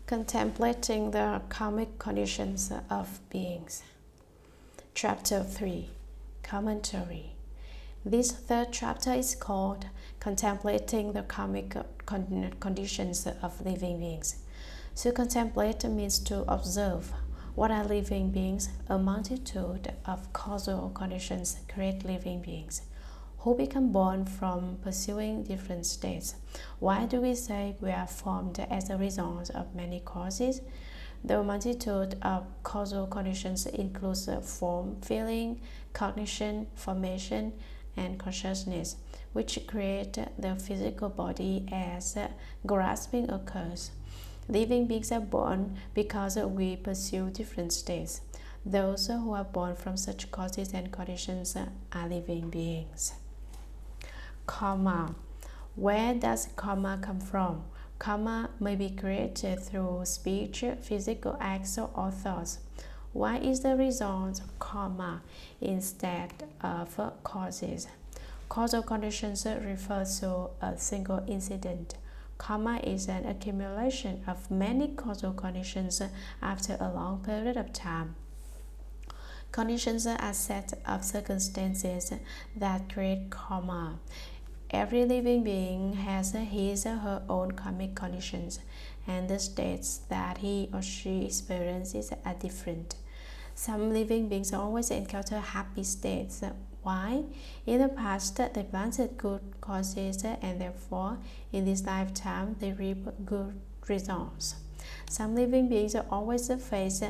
Contemplating the karmic conditions of beings. Chapter 3. Commentary. This third chapter is called Contemplating the Karmic Conditions of Living Beings. To contemplate means to observe. What are living beings? A multitude of causal conditions create living beings, who become born from pursuing different states. Why do we say we are formed as a result of many causes? The multitude of causal conditions includes form, feeling, cognition, formation, and consciousness, which create the physical body as grasping occurs. Living beings are born because we pursue different states. Those who are born from such causes and conditions are living beings. Karma. Where does karma come from? Karma may be created through speech, physical acts, or thoughts. Why is the result karma instead of causes? Causal conditions refer to a single incident. Karma is an accumulation of many causal conditions after a long period of time. Conditions are a set of circumstances that create karma. Every living being has his or her own karmic conditions, and the states that he or she experiences are different. Some living beings always encounter happy states. Why? In the past, they planted good causes, and therefore, in this lifetime, they reap good results. Some living beings always face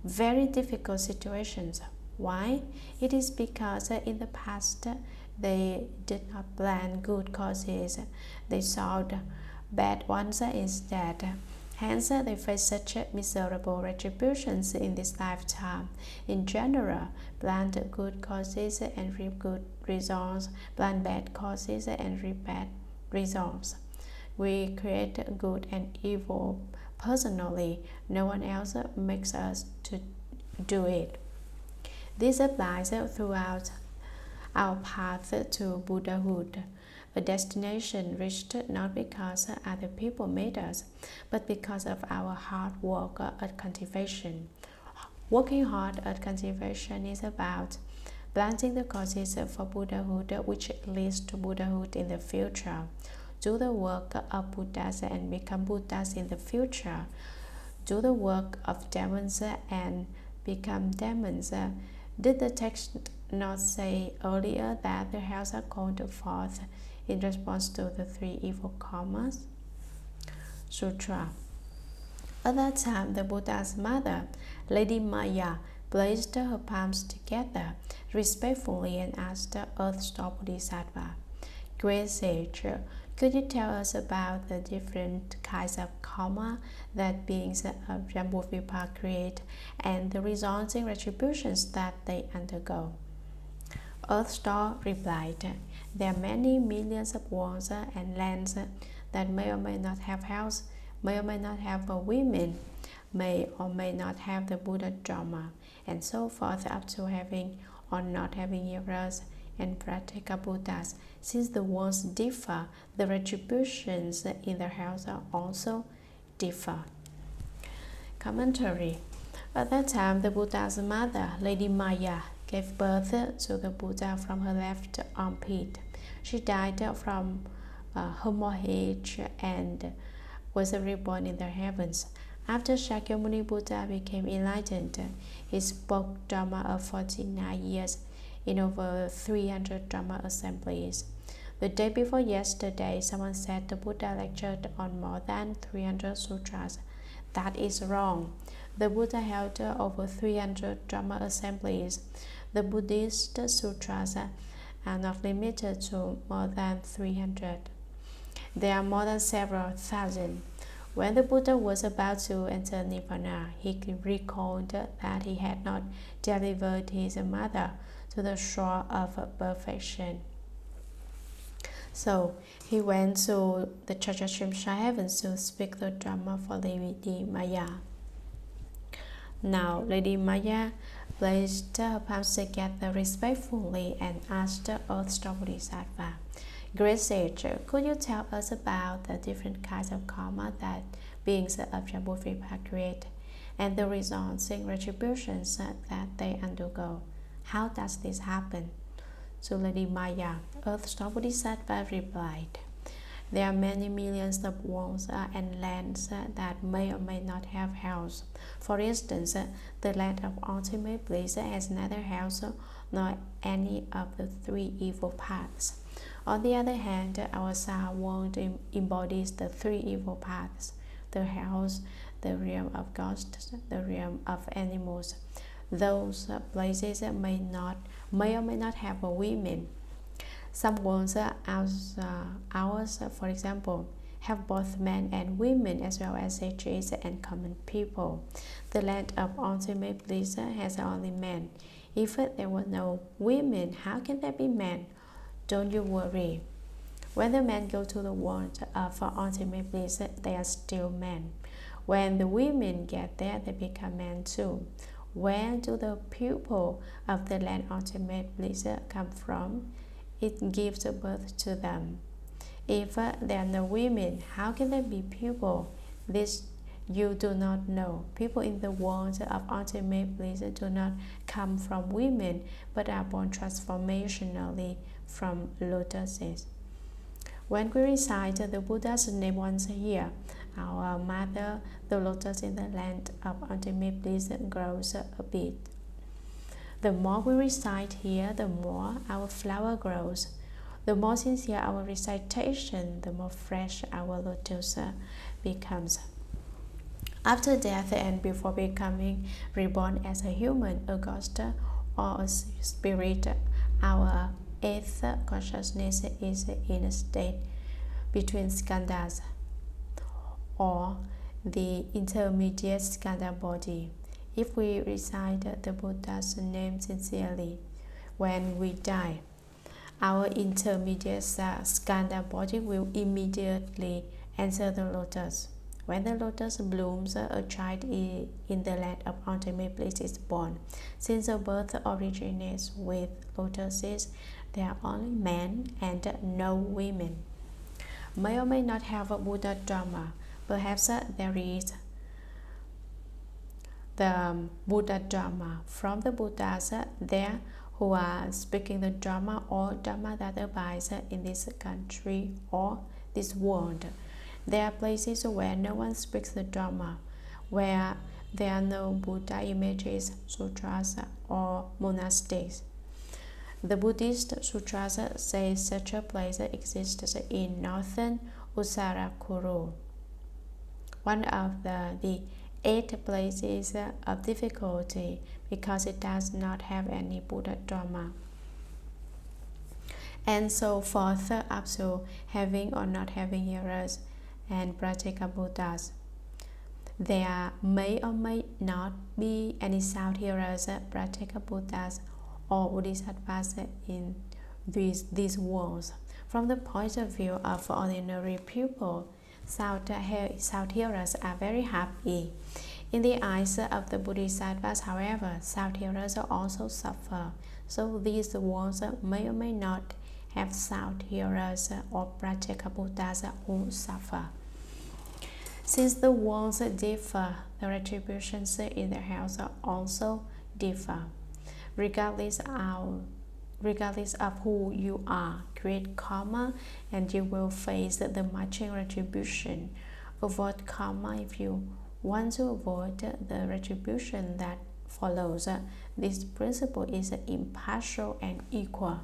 very difficult situations. Why? It is because in the past, they did not plant good causes. They sowed bad ones instead. Hence, they face such miserable retributions in this lifetime. In general, plant good causes and reap good results. Plant bad causes and reap bad results. We create good and evil personally. No one else makes us to do it. This applies throughout our path to Buddhahood, a destination reached not because other people made us, but because of our hard work at cultivation. Working hard at cultivation is about planting the causes for Buddhahood, which leads to Buddhahood in the future. Do the work of Buddhas and become Buddhas in the future. Do the work of demons and become demons. Did the text not say earlier that the hells are called forth in response to the three evil karmas? Sutra. At that time, the Buddha's mother, Lady Maya, placed her palms together respectfully and asked the Earth-Star Bodhisattva, "Great sage, could you tell us about the different kinds of karma that beings of Jambudvipa create and the resulting retributions that they undergo?" Earth-Star replied, "There are many millions of worlds and lands that may or may not have houses, may or may not have women, may or may not have the Buddha Dharma, and so forth up to having or not having eras and practical Buddhas. Since the worlds differ, the retributions in the house also differ." Commentary. At that time, the Buddha's mother, Lady Maya, gave birth to the Buddha from her left armpit. She died from hemorrhage and was reborn in the heavens. After Shakyamuni Buddha became enlightened, he spoke Dharma of 49 years in over 300 Dharma assemblies. The day before yesterday, someone said the Buddha lectured on more than 300 sutras. That is wrong. The Buddha held over 300 Dharma assemblies. The Buddhist sutras are not limited to more than 300. There are more than several thousand. When the Buddha was about to enter Nirvana, he recalled that he had not delivered his mother to the shore of perfection. So he went to the Trayastrimsha Heaven to speak the Dharma for Lady Maya. Now Lady Maya placed her palms together respectfully and asked the Earth-Star Bodhisattva, Great sage, could you tell us about the different kinds of karma that beings of Jambudvipa create and the resulting retributions that they undergo? How does this happen? So Lady Maya, Earth-star Bodhisattva, replied, there are many millions of worlds and lands that may or may not have hells. For instance, the land of ultimate bliss has neither hells nor any of the three evil paths. On the other hand, our Saha world embodies the three evil paths, the hells, the realm of ghosts, the realm of animals. Those places may or may not have women. Some worlds, ours, for example, have both men and women as well as sages and common people. The land of ultimate bliss has only men. If there were no women, how can there be men? Don't you worry. When the men go to the world of ultimate bliss, they are still men. When the women get there, they become men too. Where do the people of the land ultimate bliss come from? It gives birth to them. If there are no women, how can there be people? This you do not know. People in the world of ultimate bliss do not come from women, but are born transformationally from lotuses. When we recite the Buddha's name once a year, our mother, the lotus in the land of ultimate bliss, grows a bit. The more we recite here, the more our flower grows. The more sincere our recitation, the more fresh our lotus becomes. After death and before becoming reborn as a human, a ghost, or a spirit, our eighth consciousness is in a state between skandhas, or the intermediate skandha body. If we recite the Buddha's name sincerely, when we die, our intermediate skandha body will immediately enter the lotus. When the lotus blooms, a child in the land of ultimate bliss is born. Since the birth originates with lotuses, there are only men and no women. May or may not have a Buddha Dharma. Perhaps there is the Buddha Dharma from the Buddhas there who are speaking the Dharma or Dharma that abides in this country or this world. There are places where no one speaks the Dharma, where there are no Buddha images, sutras, or monastics. The Buddhist sutras say such a place exists in northern Uttarakuru, one of the 8 places of difficulty because it does not have any Buddha Dharma, and so forth up to having or not having hearers and Pratyeka Buddhas. There may or may not be any sound hearers, Pratyeka Buddhas, or Bodhisattvas in these worlds. From the point of view of ordinary people, sound hearers are very happy. In the eyes of the Bodhisattvas, however, sound hearers also suffer. So these worlds may or may not have sound hearers or Pratyeka Buddhas who suffer. Since the worlds differ, the retributions in the hells also differ. Regardless of who you are, create karma and you will face the matching retribution. Avoid karma if you want to avoid the retribution that follows. This principle is impartial and equal.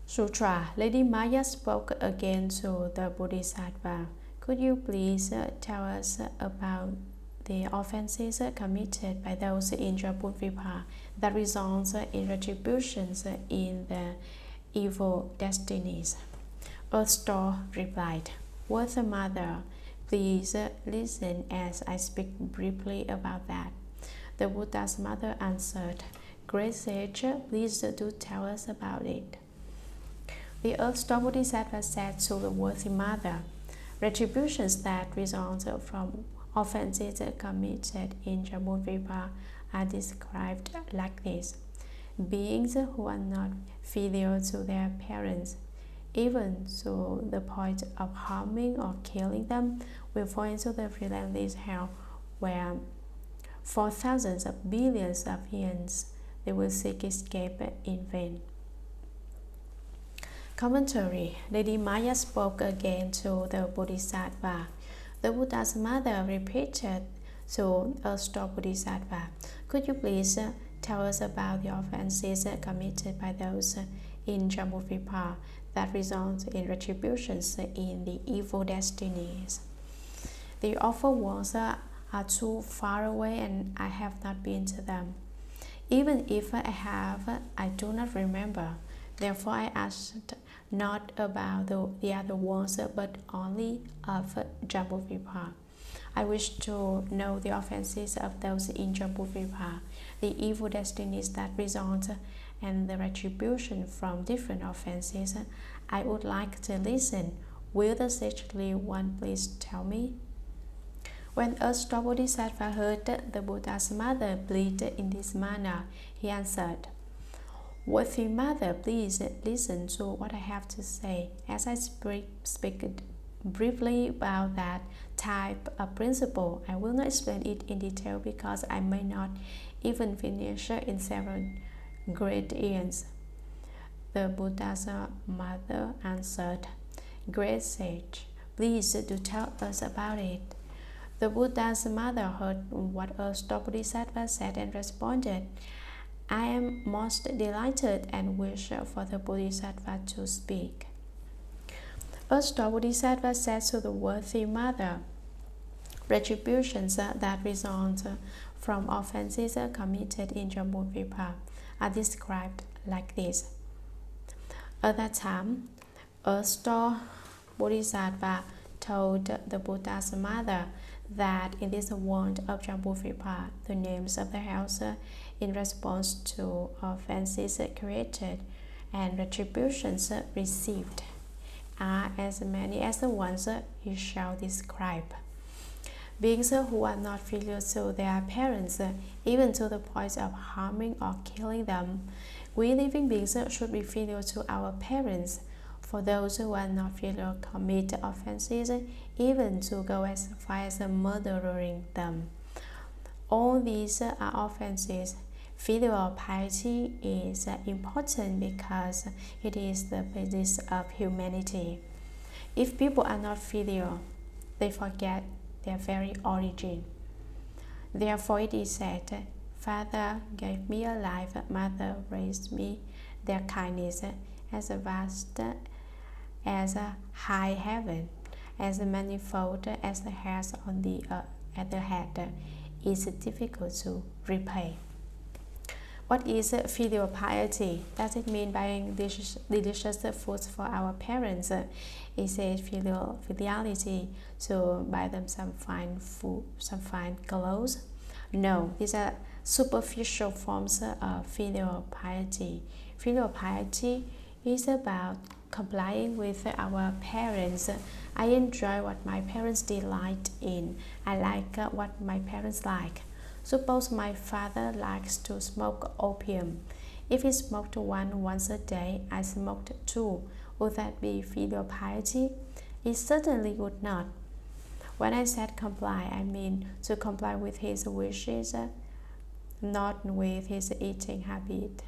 Sutra. Lady Maya spoke again to the Bodhisattva. Could you please tell us about the offenses committed by those in Jambudvipa that results in retributions in the evil destinies? Earth-star replied, Worthy Mother, please listen as I speak briefly about that. The Buddha's mother answered, Great sage, please do tell us about it. The Earth-star Bodhisattva said to the Worthy Mother, retributions that result from offenses committed in Jambudvipa are described like this. beings who are not filial to their parents, even to the point of harming or killing them, will fall into the relentless hell where for thousands of billions of years they will seek escape in vain. Commentary. Lady Maya spoke again to the Bodhisattva. The Buddha's mother repeated to a star Bodhisattva, "Could you please tell us about the offenses committed by those in Jambudvipa that result in retributions in the evil destinies? The awful ones are too far away and I have not been to them. Even if I have, I do not remember. Therefore I asked not about the other ones, but only of Jambudvipa. I wish to know the offenses of those in Jambudvipa, the evil destinies that result, and the retribution from different offenses. I would like to listen. Will the sagely one please tell me?" When a star Bodhisattva heard the Buddha's mother plead in this manner, he answered, "Worthy mother, please listen to what I have to say. As I speak briefly about that type of principle, I will not explain it in detail because I may not even finish in several great eons." The Buddha's mother answered, "Great sage, please do tell us about it." The Buddha's mother heard what a star Bodhisattva said and responded, "I am most delighted and wish for the Bodhisattva to speak." A star Bodhisattva said to the worthy mother, "Retributions that result from offenses committed in Jambudvipa are described like this. At that time, a star Bodhisattva told the Buddha's mother that in this world of Jambudvipa, the names of the hells in response to offenses created and retributions received are as many as the ones he shall describe. Beings who are not filial to their parents, even to the point of harming or killing them. We living beings should be filial to our parents. For those who are not filial commit offenses, even to go as far as murdering them. All these are offenses. Filial piety is important because it is the basis of humanity. If people are not filial, they forget their very origin. Therefore it is said, Father gave me a life, Mother raised me. Their kindness as vast as a high heaven, as manifold as the hairs on the at the head, is difficult to repay. What is filial piety? Does it mean buying delicious foods for our parents? Is it filiality to buy them some fine food, some fine clothes? No, these are superficial forms of filial piety. Filial piety is about complying with our parents. I enjoy what my parents delight in. I like what my parents like. Suppose my father likes to smoke opium. If he smoked one once a day, I smoked two. Would that be filial piety? It certainly would not. When I said comply, I mean to comply with his wishes, not with his eating habit.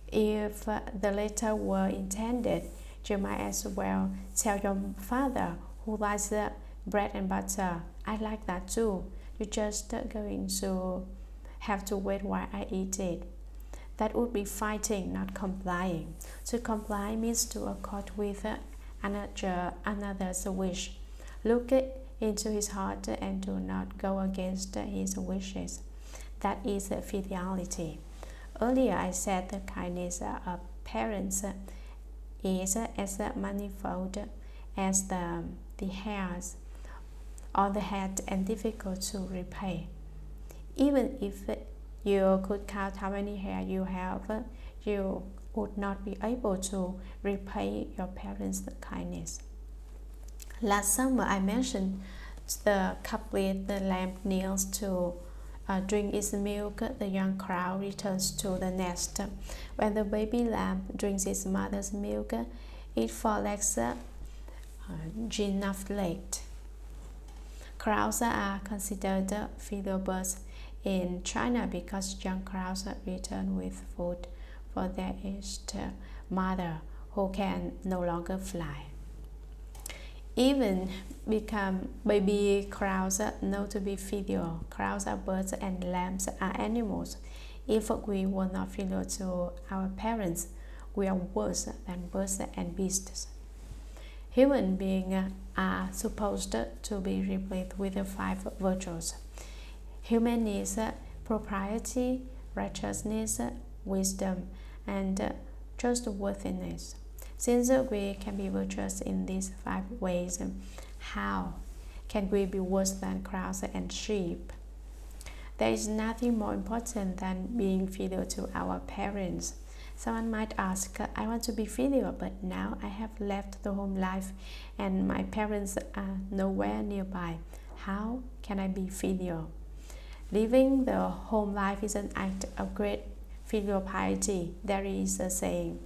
If the latter were intended, you might as well tell your father who likes bread and butter, I like that too. You're just going to have to wait while I eat it. That would be fighting, not complying. To comply means to accord with another's wish. Look into his heart and do not go against his wishes. That is fidelity. Earlier I said the kindness of parents is as manifold as the hairs on the head and difficult to repay. Even if you could count how many hairs you have, you would not be able to repay your parents' kindness. Last summer I mentioned the couplet the lamp kneels to drink its milk, the young crow returns to the nest. When the baby lamb drinks its mother's milk, it follows genuflect. Crows are considered filial birds in China because young crows return with food for their aged mother who can no longer fly. Even become baby crows known to be filial. Crows are birds and lambs are animals. If we were not filial to our parents, we are worse than birds and beasts. Human beings are supposed to be replete with the 5 virtues. Human is propriety, righteousness, wisdom, and trustworthiness. Since we can be virtuous in these 5 ways, how can we be worse than crows and sheep? There is nothing more important than being filial to our parents. Someone might ask, I want to be filial, but now I have left the home life and my parents are nowhere nearby. How can I be filial? Living the home life is an act of great filial piety. There is a saying,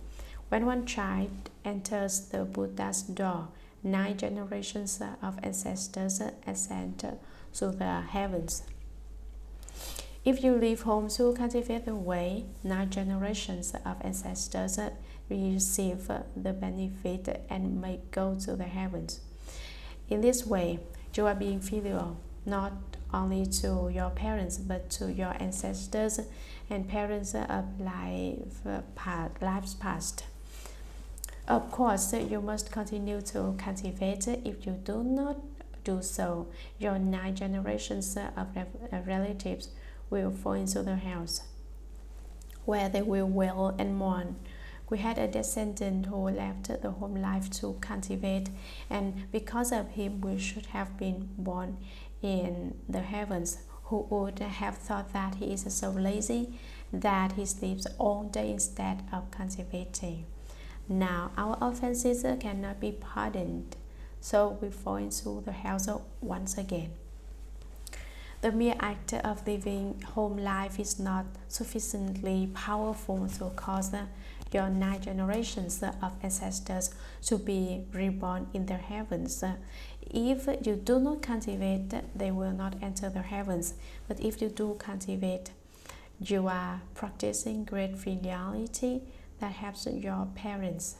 when one child enters the Buddha's door, 9 generations of ancestors ascend to the heavens. If you leave home to cultivate the way, 9 generations of ancestors receive the benefit and may go to the heavens. In this way, you are being filial, not only to your parents, but to your ancestors and parents of lives past. Of course, you must continue to cultivate. If you do not do so, your 9 generations of relatives will fall into the house, where they will wail and mourn. We had a descendant who left the home life to cultivate, and because of him we should have been born in the heavens. Who would have thought that he is so lazy that he sleeps all day instead of cultivating? Now our offenses cannot be pardoned, so we fall into the house once again. The mere act of living home life is not sufficiently powerful to cause your 9 generations of ancestors to be reborn in the heavens. If you do not cultivate, they will not enter the heavens. But if you do cultivate, you are practicing great filiality that helps your parents.